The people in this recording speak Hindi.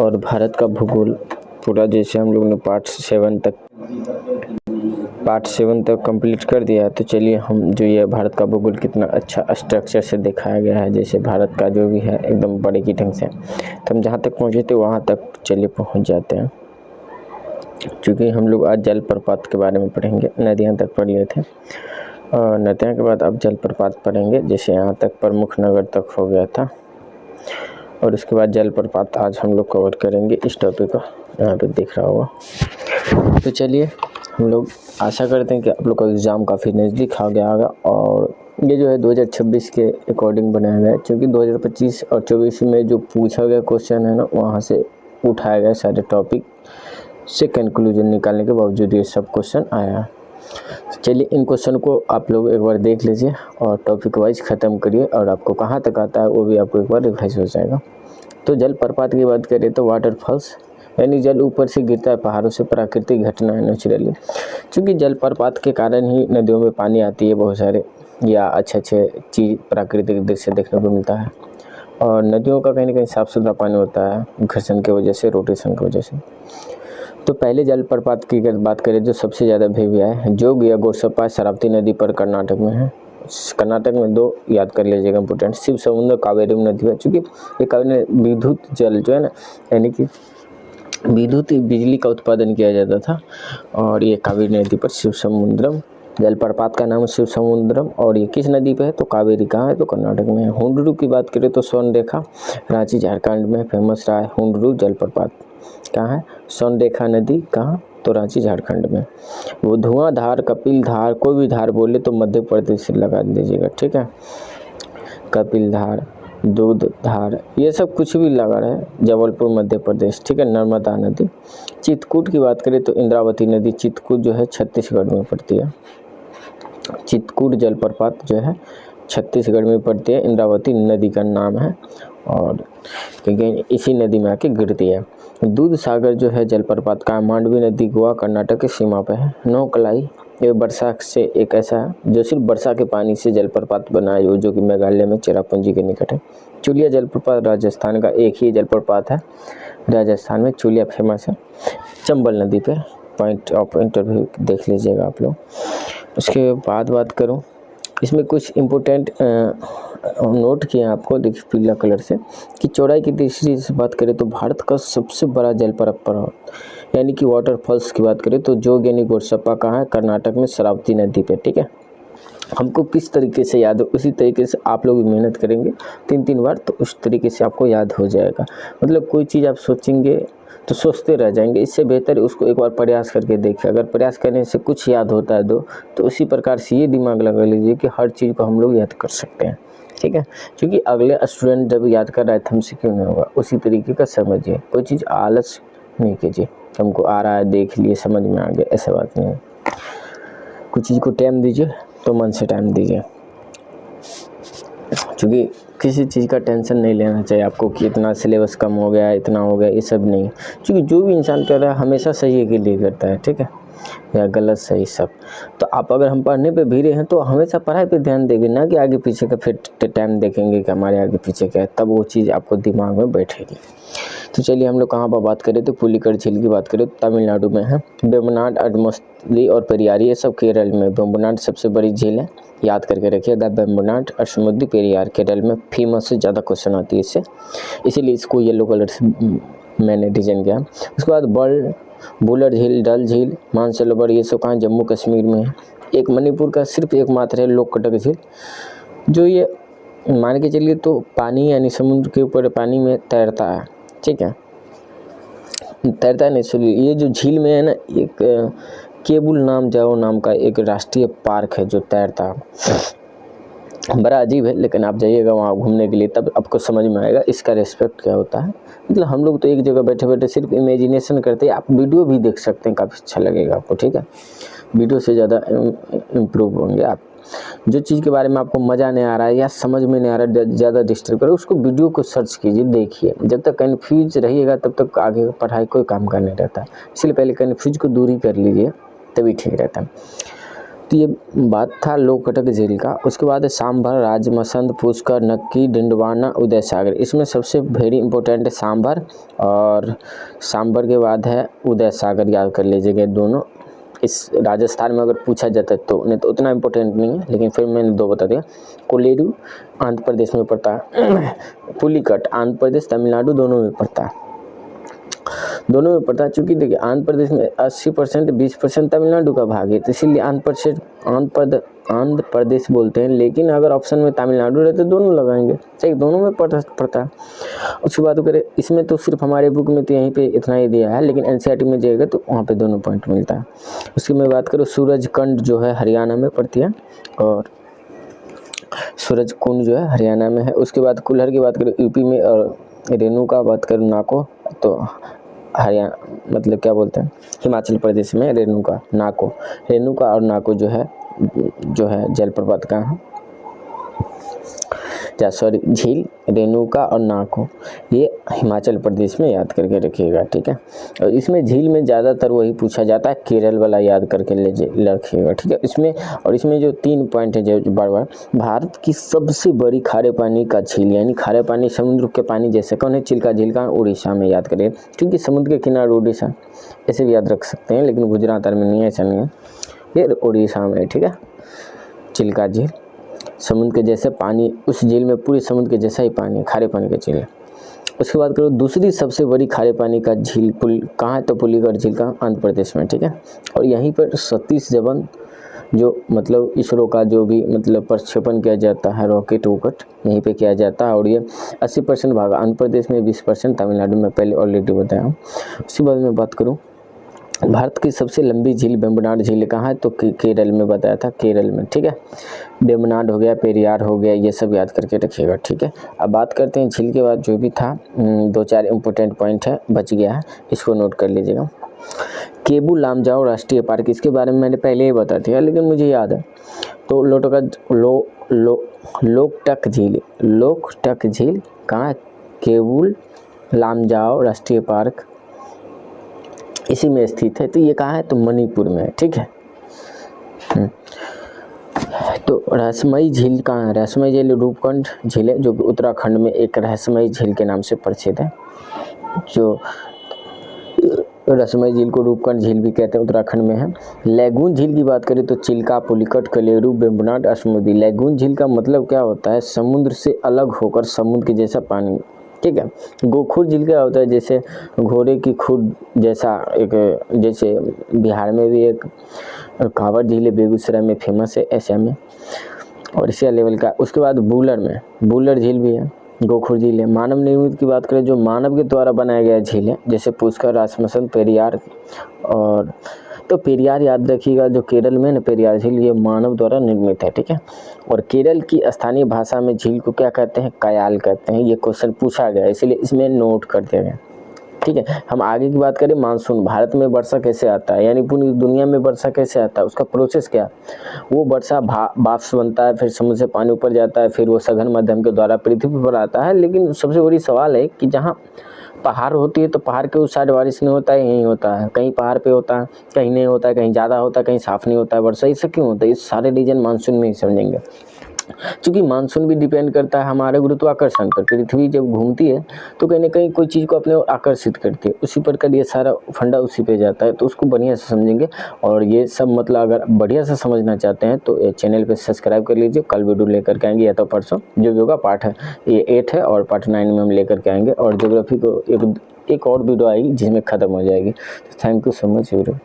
और भारत का भूगोल पूरा जैसे हम लोग ने पार्ट 7 तक कंप्लीट कर दिया है। तो चलिए हम जो ये भारत का भूगोल कितना अच्छा स्ट्रक्चर से दिखाया गया है, जैसे भारत का जो भी है एकदम बारीकी ढंग से। तो हम जहाँ तक पहुँचे थे वहाँ तक चलिए पहुँच जाते हैं, क्योंकि हम लोग आज जलप्रपात के बारे में पढ़ेंगे। नदियाँ तक पढ़ लिए थे और नदियाँ के बाद अब जलप्रपात पढ़ेंगे, जैसे यहाँ तक प्रमुख नगर तक हो गया था और उसके बाद जलप्रपात आज हम लोग कवर करेंगे इस टॉपिक को। यहाँ पे दिख रहा होगा। तो चलिए हम लोग आशा करते हैं कि आप लोग का एग्ज़ाम काफ़ी नज़दीक आ गया होगा और ये जो है 2026 के अकॉर्डिंग बनाया गया है, क्योंकि 2025 और 24 में जो पूछा गया क्वेश्चन है ना, वहाँ से उठाया गया सारे टॉपिक से कंक्लूजन निकालने के बावजूद ये सब क्वेश्चन आया है। चलिए इन क्वेश्चन को आप लोग एक बार देख लीजिए और टॉपिक वाइज ख़त्म करिए और आपको कहाँ तक आता है वो भी आपको एक बार रिवाइज हो जाएगा। तो जलप्रपात की बात करें तो वाटरफॉल्स यानी जल ऊपर से गिरता है पहाड़ों से, प्राकृतिक घटना है नेचुरली, क्योंकि जलप्रपात के कारण ही नदियों में पानी आती है बहुत सारे या अच्छे चीज़ प्राकृतिक दृश्य देखने को मिलता है। और नदियों का कहीं ना कहीं साफ़ सुथरा पानी होता है घर्षण की वजह से, रोटेशन की वजह से। तो पहले जलप्रपात की अगर बात करें जो सबसे ज़्यादा भेविया है जोग या गोरसप्पा शरावती नदी पर कर्नाटक में है। कर्नाटक में 2 याद कर लीजिएगा इंपोर्टेंट, शिव समुद्र कावेरी नदी है, चूँकि ये कावेरी विद्युत जल जो है ना, यानी कि विद्युत बिजली का उत्पादन किया जाता था और ये कावेरी नदी पर शिव समुद्रम, जलप्रपात का नाम शिव समुद्रम। और ये किस नदी पे है तो कावेरी कहाँ है तो कर्नाटक में है। हुंडरू की बात करें तो स्वर्णरेखा रांची झारखंड में फेमस रहा है। हुंडरू जलप्रपात कहाँ है, स्वर्णरेखा नदी कहाँ तो रांची झारखंड में। वो धुआंधार, कपिल धार, कोई भी धार बोले तो मध्य प्रदेश से लगा दीजिएगा, ठीक है। कपिल धार, दूध धार, ये सब कुछ भी लगा रहे जबलपुर मध्य प्रदेश, ठीक है। नर्मदा नदी। चित्रकूट की बात करें तो इंद्रावती नदी, चित्रकूट जो है छत्तीसगढ़ में पड़ती है। चित्रकूट जलप्रपात जो है छत्तीसगढ़ में पड़ती है, इंद्रावती नदी का नाम है और क्योंकि इसी नदी में आके गिरती है। दूध सागर जो है जलप्रपात का मांडवी नदी गोवा कर्नाटक की सीमा पे है। नौकलाई ये वर्षा से एक ऐसा है जो सिर्फ वर्षा के पानी से जलप्रपात बना है, जो कि मेघालय में चेरापूंजी के निकट है। चुलिया जलप्रपात राजस्थान का एक ही जलप्रपात है, राजस्थान में चुलिया फेमस है चंबल नदी पे। पॉइंट ऑफ इंटरव्यू देख लीजिएगा आप लोग। उसके बाद बात करूँ, इसमें कुछ इम्पोर्टेंट नोट किया आपको, देखिए पीला कलर से, कि चौड़ाई की दृष्टि से बात करें तो भारत का सबसे बड़ा जलप्रपात यानी कि वाटरफॉल्स की बात करें तो जोग यानी गोरसप्पा कहाँ है कर्नाटक में शरावती नदी पे, ठीक है। हमको किस तरीके से याद हो उसी तरीके से आप लोग भी मेहनत करेंगे 3 बार तो उस तरीके से आपको याद हो जाएगा। मतलब कोई चीज़ आप सोचेंगे तो सोचते रह जाएंगे, इससे बेहतर उसको एक बार प्रयास करके देखिए। अगर प्रयास करने से कुछ याद होता है तो उसी प्रकार से ये दिमाग लगा लीजिए कि हर चीज़ को हम लोग याद कर सकते हैं, ठीक है। क्योंकि अगले स्टूडेंट जब याद कर रहा है तो हमसे क्यों नहीं होगा, उसी तरीके का समझिए। कोई चीज़ आलस नहीं कीजिए, हमको आ रहा है देख लिए समझ में आ गया, ऐसा बात नहीं है। कुछ चीज़ को टाइम दीजिए तो मन से टाइम दीजिए, क्योंकि किसी चीज़ का टेंशन नहीं लेना चाहिए आपको कि इतना सिलेबस कम हो गया, इतना हो गया, ये सब नहीं। क्योंकि जो भी इंसान कर रहा है हमेशा सही के लिए करता है, ठीक है, या गलत सही सब। तो आप अगर हम पढ़ने पे भीड़े हैं तो हमेशा पढ़ाई पे ध्यान देंगे, ना कि आगे पीछे का फिर टाइम देखेंगे कि हमारे आगे पीछे क्या है, तब वो चीज़ आपको दिमाग में बैठेगी। तो चलिए हम लोग कहाँ पर बात करें तो पुलिकट झील की बात करें तो तमिलनाडु में है। वेम्बनाड, अडमोली और पेरियार ये सब केरल में। वेम्बनाड सबसे बड़ी झील है, याद करके रखिएगा। वेम्बनाड और समुद्री पेरियार केरल में फेमस से ज़्यादा क्वेश्चन आती है इससे, इसीलिए इसको येलो कलर से मैंने डिजाइन किया। उसके बाद बुलर झील, डल झील, मानसरोवर ये सब कहाँ जम्मू कश्मीर में है। एक मणिपुर का सिर्फ एकमात्र है लोककटक झील, जो ये मान के चलिए तो पानी यानी समुद्र के ऊपर पानी में तैरता है, ठीक है। तैरता नहीं सॉरी, ये जो झील में है ना एक केबुल नाम का एक राष्ट्रीय पार्क है जो तैरता है। बड़ा अजीब है, लेकिन आप जाइएगा वहाँ घूमने के लिए तब आपको समझ में आएगा इसका रेस्पेक्ट क्या होता है। मतलब हम लोग तो एक जगह बैठे बैठे सिर्फ इमेजिनेशन करते हैं, आप वीडियो भी देख सकते हैं, काफ़ी अच्छा लगेगा आपको, ठीक है। वीडियो से ज़्यादा इम्प्रूव होंगे आप। जो चीज़ के बारे में आपको मज़ा नहीं आ रहा है या समझ में नहीं आ रहा है, ज़्यादा डिस्टर्ब करो, उसको वीडियो को सर्च कीजिए, देखिए। जब तक कन्फ्यूज रहिएगा तब तक आगे पढ़ाई कोई काम का नहीं रहता, इसलिए पहले कन्फ्यूज को दूरी कर लीजिए तभी ठीक रहता है। तो ये बात था लोकटक झील का। उसके बाद सांभर, राजमसंद, पुष्कर, नक्की, डिंडवाना, उदय सागर। इसमें सबसे वेरी इंपॉर्टेंट है सांभर, और सांभर के बाद है उदय सागर, याद कर लीजिएगा दोनों। इस राजस्थान में अगर पूछा जाता है तो, नहीं तो उतना इम्पोर्टेंट नहीं है, लेकिन फिर मैंने दो बता दिया। कोलेरू आंध्र प्रदेश में पड़ता है, पुलिकट आंध्र प्रदेश तमिलनाडु दोनों में पड़ता है, दोनों में पड़ता है। चूँकि देखिए आंध्र प्रदेश में 80% 20% तमिलनाडु का भाग है, तो इसीलिए आंध्र प्रदेश बोलते हैं। लेकिन अगर ऑप्शन में तमिलनाडु रहते दोनों लगाएंगे, सही, दोनों में पड़ता है। उसके बाद करें, इसमें तो सिर्फ हमारे बुक में तो यहीं पे इतना ही दिया है, लेकिन एनसीईआरटी में जाएगा तो वहाँ पे दोनों पॉइंट मिलता है। उसकी मैं बात करूँ, सूरजकुंड जो है हरियाणा में पड़ती है, और सूरजकुंड जो है हरियाणा में है। उसके बाद कुल्हड़ की बात करें यूपी में, और रेणु का बात करूँ नाको, तो हरियाणा मतलब क्या बोलते हैं, हिमाचल प्रदेश में रेणुका और नाको जो है जलप्रपात का है, सॉरी झील, रेणुका और नाको, ये हिमाचल प्रदेश में, याद करके रखिएगा, ठीक है। और इसमें झील में ज़्यादातर वही पूछा जाता है, केरल वाला याद करके रखिएगा, ठीक है। इसमें जो 3 पॉइंट है जो बार भारत की सबसे बड़ी खारे पानी का झील, यानी खारे पानी समुद्र के पानी जैसे कौन है, चिल्का झील का उड़ीसा में, याद करिए, क्योंकि समुद्र के किनारे उड़ीसा, ऐसे भी याद रख सकते हैं, लेकिन गुजरात में नहीं है, ऐसा नहीं है, ये उड़ीसा में, ठीक है। चिल्का झील समुद्र के जैसे पानी, उस झील में पूरे समुद्र के जैसा ही पानी, खारे पानी का झील है। उसके बाद करो दूसरी सबसे बड़ी खारे पानी का झील कहाँ है, तो पुलिकट झील का आंध्र प्रदेश में, ठीक है। और यहीं पर सतीश धवन जो मतलब इसरो का जो भी मतलब प्रक्षेपण किया जाता है, रॉकेट वोकेट यहीं पे किया जाता है। और ये 80% भाग आंध्र प्रदेश में, 20% तमिलनाडु में, पहले ऑलरेडी बताया हूँ। उसके बाद मैं बात करूँ, भारत की सबसे लंबी झील वेम्बनाड झील कहाँ है, तो केरल में बताया था, केरल में, ठीक है। वेम्बनाड हो गया, पेरियार हो गया, ये सब याद करके रखिएगा, ठीक है। अब बात करते हैं झील के बाद जो भी था, 2-4 इम्पोर्टेंट पॉइंट है, बच गया है, इसको नोट कर लीजिएगा। केबू लामजाओ राष्ट्रीय पार्क, इसके बारे में मैंने पहले ही बता दिया, लेकिन मुझे याद है। तो लोकटक झील कहाँ है, केबू लामजाओ राष्ट्रीय पार्क इसी में स्थित है। तो ये कहाँ है, तो मणिपुर में है, ठीक है। तो रहस्यमयी झील कहाँ है, रहस्यमयी झील रूपकुंड झील है, जो कि उत्तराखंड में एक रहस्यमयी झील के नाम से प्रसिद्ध है। जो रहस्यमयी झील को रूपकुंड झील भी कहते हैं, उत्तराखंड में है। लैगून झील की बात करें तो चिल्का, पुलिकट, कलेरू, वेम्बनाड, अश्मोदी। लैगून झील का मतलब क्या होता है, समुद्र से अलग होकर समुद्र के जैसा पानी, ठीक है। गोखुर झील क्या होता है, जैसे घोड़े की खुर जैसा एक, जैसे बिहार में भी एक कांवड़ झील है, बेगूसराय में फेमस है, ऐसे में, और इसी लेवल का। उसके बाद बुलर झील भी है, गोखुर झील है। मानव निर्मित की बात करें, जो मानव के द्वारा बनाया गया झील है, जैसे पुष्कर, राजमसंद, पेरियार, और तो पेरियार याद रखिएगा, जो केरल में ना पेरियार झील, ये मानव द्वारा निर्मित है, ठीक है। और केरल की स्थानीय भाषा में झील को क्या कहते हैं, कयाल कहते हैं। ये क्वेश्चन पूछा गया, इसलिए इसमें नोट कर दिया गया, ठीक है। हम आगे की बात करें, मानसून, भारत में वर्षा कैसे आता है, यानी पूरी दुनिया में वर्षा कैसे आता है, उसका प्रोसेस क्या, वो वर्षा बाष्प बनता है, फिर समुद्र से पानी ऊपर जाता है, फिर वो सघन माध्यम के द्वारा पृथ्वी पर आता है। लेकिन सबसे बड़ी सवाल है कि जहाँ पहाड़ होती है तो पहाड़ के उस साइड बारिश नहीं होता है, यहीं होता है, कहीं पहाड़ पे होता है, कहीं नहीं होता है, कहीं ज़्यादा होता है, कहीं साफ नहीं होता है वर्षा, इससे क्यों होता है, ये सारे रीजन मानसून में ही समझेंगे। क्योंकि मानसून भी डिपेंड करता है हमारे गुरुत्वाकर्षण पर। पृथ्वी जब घूमती है तो कहीं ना कहीं कोई चीज़ को अपने ओर आकर्षित करती है, उसी प्रकार ये सारा फंडा उसी पे जाता है, तो उसको बढ़िया से समझेंगे। और ये सब मतलब अगर बढ़िया से समझना चाहते हैं तो चैनल पे सब्सक्राइब कर लीजिए, कल वीडियो लेकर के आएंगे, या तो परसों जो भी होगा, पार्ट है ये 8 है और पार्ट 9 में हम लेकर के आएंगे। और ज्योग्राफी को एक और वीडियो आएगी जिसमें ख़त्म हो जाएगी। Thank you so much video.